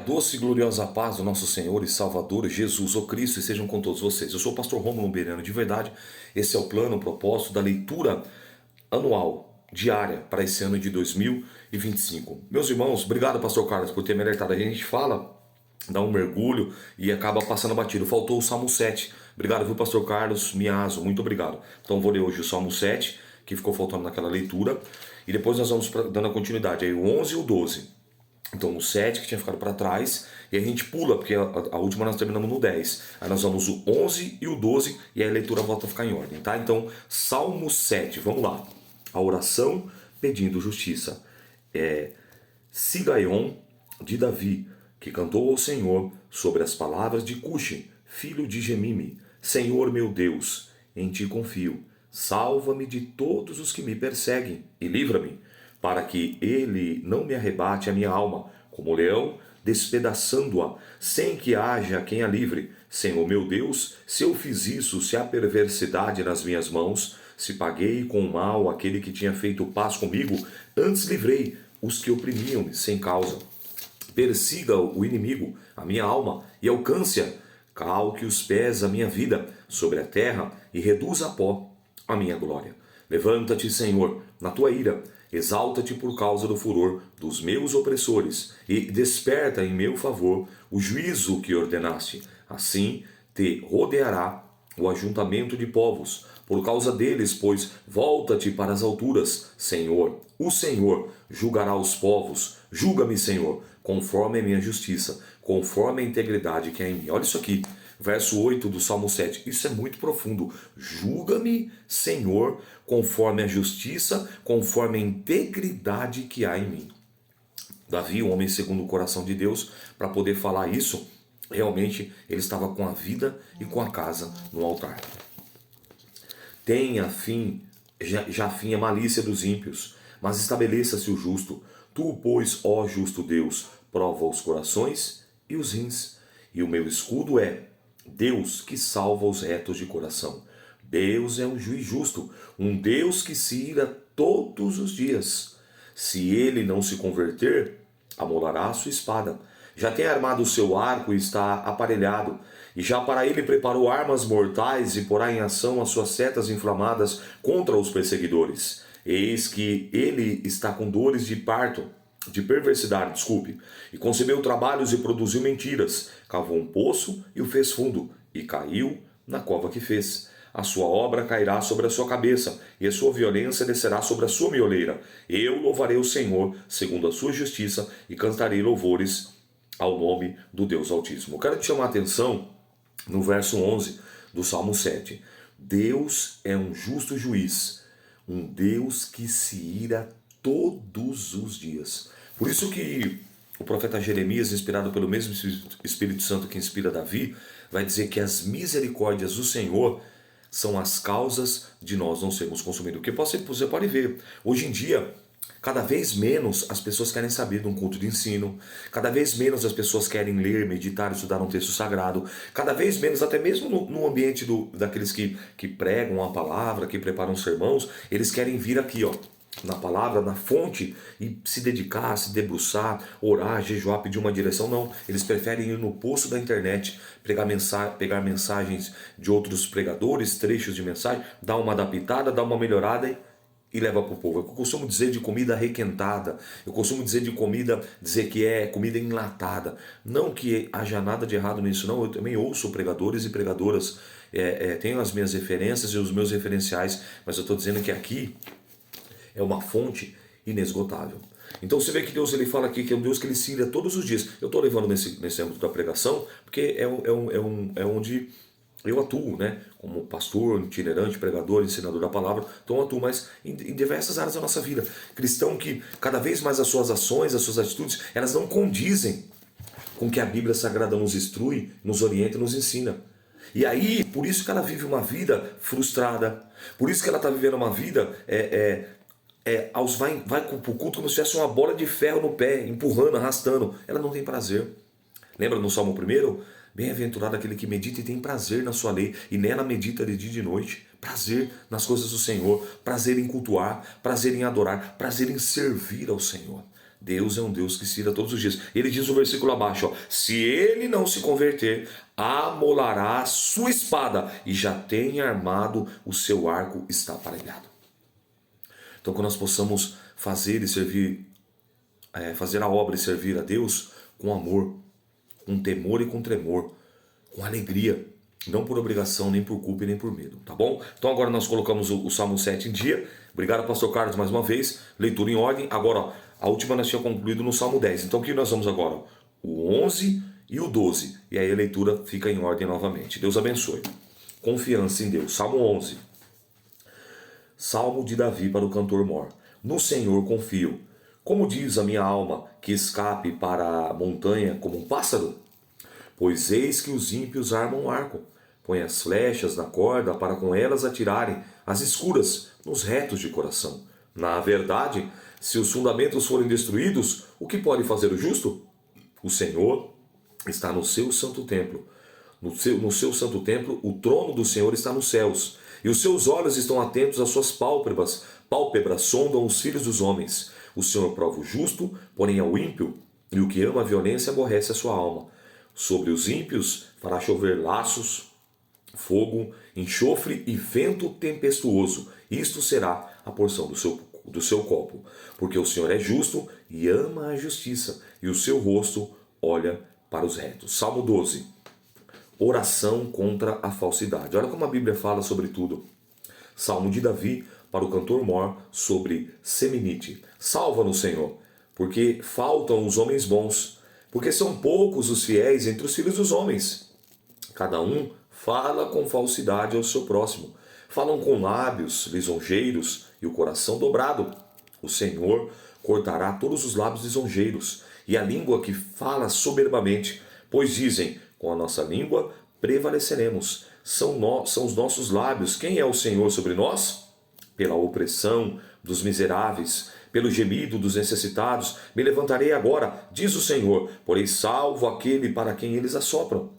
Doce e gloriosa paz do nosso Senhor e Salvador Jesus, o Cristo, e sejam com todos vocês. Eu sou o pastor Rômulo Beirano de verdade. Esse é o plano, o propósito da leitura anual, diária, para esse ano de 2025. Meus irmãos, obrigado, pastor Carlos, por ter me alertado. A gente fala, dá um mergulho e acaba passando batido. Faltou o Salmo 7. Obrigado, viu, pastor Carlos Miazo, muito obrigado. Então vou ler hoje o Salmo 7, que ficou faltando naquela leitura, e depois nós vamos dando a continuidade aí, o 11 e o 12. Então o 7 que tinha ficado para trás, e a gente pula, porque a última nós terminamos no 10. Aí nós vamos o 11 e o 12, e aí a leitura volta a ficar em ordem, tá? Então, Salmo 7, vamos lá. A oração pedindo justiça. Sigaion de Davi, que cantou ao Senhor sobre as palavras de Cuxi, filho de Gemime. Senhor meu Deus, em ti confio. Salva-me de todos os que me perseguem e livra-me, para que ele não me arrebate a minha alma, como leão, despedaçando-a, sem que haja quem a livre. Senhor meu Deus, se eu fiz isso, se há perversidade nas minhas mãos, se paguei com o mal aquele que tinha feito paz comigo, antes livrei os que oprimiam-me sem causa. Persiga o inimigo, a minha alma, e alcance-a. Calque os pés a minha vida sobre a terra e reduza a pó a minha glória. Levanta-te, Senhor, na tua ira, exalta-te por causa do furor dos meus opressores, e desperta em meu favor o juízo que ordenaste. Assim te rodeará o ajuntamento de povos, por causa deles, pois volta-te para as alturas, Senhor. O Senhor julgará os povos. Julga-me, Senhor, conforme a minha justiça, conforme a integridade que há em mim. Olha isso aqui. Verso 8 do Salmo 7, isso é muito profundo. Julga-me, Senhor, conforme a justiça, conforme a integridade que há em mim. Davi, um homem segundo o coração de Deus, para poder falar isso, realmente ele estava com a vida e com a casa no altar. Tenha fim, já fim a malícia dos ímpios, mas estabeleça-se o justo. Tu, pois, ó justo Deus, prova os corações e os rins. E o meu escudo é Deus que salva os retos de coração. Deus é um juiz justo, um Deus que se ira todos os dias. Se ele não se converter, amolará a sua espada. Já tem armado o seu arco e está aparelhado, e já para ele preparou armas mortais e porá em ação as suas setas inflamadas contra os perseguidores. Eis que ele está com dores de parto, de perversidade, desculpe, e concebeu trabalhos e produziu mentiras, cavou um poço e o fez fundo, e caiu na cova que fez. A sua obra cairá sobre a sua cabeça, e a sua violência descerá sobre a sua mioleira. Eu louvarei o Senhor, segundo a sua justiça, e cantarei louvores ao nome do Deus Altíssimo. Eu quero te chamar a atenção no verso 11 do Salmo 7. Deus é um justo juiz, um Deus que se ira todos os dias. Por isso que o profeta Jeremias, inspirado pelo mesmo Espírito Santo que inspira Davi, vai dizer que as misericórdias do Senhor são as causas de nós não sermos consumidos. Porque você pode ver, hoje em dia, cada vez menos as pessoas querem saber de um culto de ensino, cada vez menos as pessoas querem ler, meditar, estudar um texto sagrado, cada vez menos, até mesmo no ambiente daqueles que pregam a palavra, que preparam sermãos, eles querem vir aqui, ó, na palavra, na fonte, e se dedicar, se debruçar, orar, jejuar, pedir uma direção. Não, eles preferem ir no poço da internet, pegar mensagens de outros pregadores, trechos de mensagem, dar uma adaptada, dar uma melhorada e leva para o povo. Eu costumo dizer de comida requentada, eu costumo dizer de comida, dizer que é comida enlatada. Não que haja nada de errado nisso, não. Eu também ouço pregadores e pregadoras, tenho as minhas referências e os meus referenciais, mas eu estou dizendo que aqui é uma fonte inesgotável. Então você vê que Deus, ele fala aqui que é um Deus que ele se ira todos os dias. Eu estou levando nesse âmbito da pregação, porque é onde eu atuo, né? Como pastor, itinerante, pregador, ensinador da palavra. Então eu atuo mais em diversas áreas da nossa vida. Cristão que cada vez mais as suas ações, as suas atitudes, elas não condizem com o que a Bíblia Sagrada nos instrui, nos orienta e nos ensina. E aí, por isso que ela vive uma vida frustrada. Por isso que ela está vivendo uma vida vai pro culto como se tivesse uma bola de ferro no pé, empurrando, arrastando. Ela não tem prazer. Lembra no Salmo 1? Bem-aventurado aquele que medita e tem prazer na sua lei, e nela medita de dia e de noite. Prazer nas coisas do Senhor, prazer em cultuar, prazer em adorar, prazer em servir ao Senhor. Deus é um Deus que se ira todos os dias. Ele diz no versículo abaixo, ó, se ele não se converter, amolará sua espada e já tem armado o seu arco, está aparelhado. Então, que nós possamos fazer e servir, fazer a obra e servir a Deus com amor, com temor e com tremor, com alegria, não por obrigação, nem por culpa e nem por medo, tá bom? Então agora nós colocamos o Salmo 7 em dia. Obrigado, pastor Carlos, mais uma vez. Leitura em ordem. Agora, ó, a última nós tínhamos concluído no Salmo 10. Então o que nós vamos agora? O 11 e o 12. E aí a leitura fica em ordem novamente. Deus abençoe. Confiança em Deus. Salmo 11. Salmo de Davi para o cantor mor. No Senhor confio. Como diz a minha alma, que escape para a montanha como um pássaro? Pois eis que os ímpios armam um arco, põem as flechas na corda para com elas atirarem as escuras nos retos de coração. Na verdade, se os fundamentos forem destruídos, o que pode fazer o justo? O Senhor está no seu santo templo. No seu santo templo, o trono do Senhor está nos céus, e os seus olhos estão atentos às suas pálpebras sondam os filhos dos homens. O Senhor prova o justo, porém ao ímpio, e o que ama a violência aborrece a sua alma. Sobre os ímpios fará chover laços, fogo, enxofre e vento tempestuoso. Isto será a porção do seu copo. Porque o Senhor é justo e ama a justiça, e o seu rosto olha para os retos. Salmo 12. Oração contra a falsidade. Olha como a Bíblia fala sobre tudo. Salmo de Davi para o cantor mor sobre Seminite. Salva-nos, Senhor, porque faltam os homens bons, porque são poucos os fiéis entre os filhos dos homens. Cada um fala com falsidade ao seu próximo. Falam com lábios lisonjeiros e o coração dobrado. O Senhor cortará todos os lábios lisonjeiros e a língua que fala soberbamente, pois dizem, com a nossa língua prevaleceremos. São os nossos lábios. Quem é o Senhor sobre nós? Pela opressão dos miseráveis, pelo gemido dos necessitados, me levantarei agora, diz o Senhor, porém salvo aquele para quem eles assopram.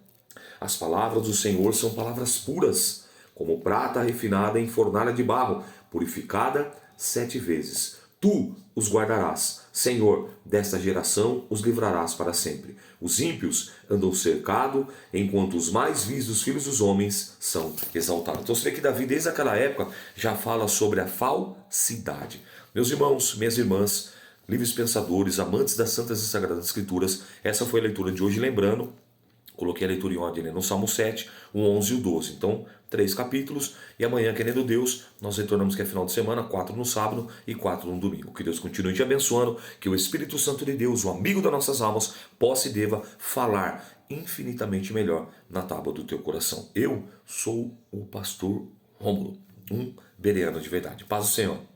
As palavras do Senhor são palavras puras, como prata refinada em fornalha de barro, purificada 7 vezes. Tu os guardarás, Senhor, desta geração os livrarás para sempre. Os ímpios andam cercados, enquanto os mais vis dos filhos dos homens são exaltados. Então você vê que Davi, desde aquela época, já fala sobre a falsidade. Meus irmãos, minhas irmãs, livres pensadores, amantes das Santas e Sagradas Escrituras, essa foi a leitura de hoje. Lembrando, coloquei a leitura em ordem, né, no Salmo 7, o 11 e o 12. Então, 3 capítulos. E amanhã, querendo Deus, nós retornamos, que é final de semana, 4 no sábado e 4 no domingo. Que Deus continue te abençoando, que o Espírito Santo de Deus, o amigo das nossas almas, possa e deva falar infinitamente melhor na tábua do teu coração. Eu sou o pastor Rômulo, um bereano de verdade. Paz do Senhor.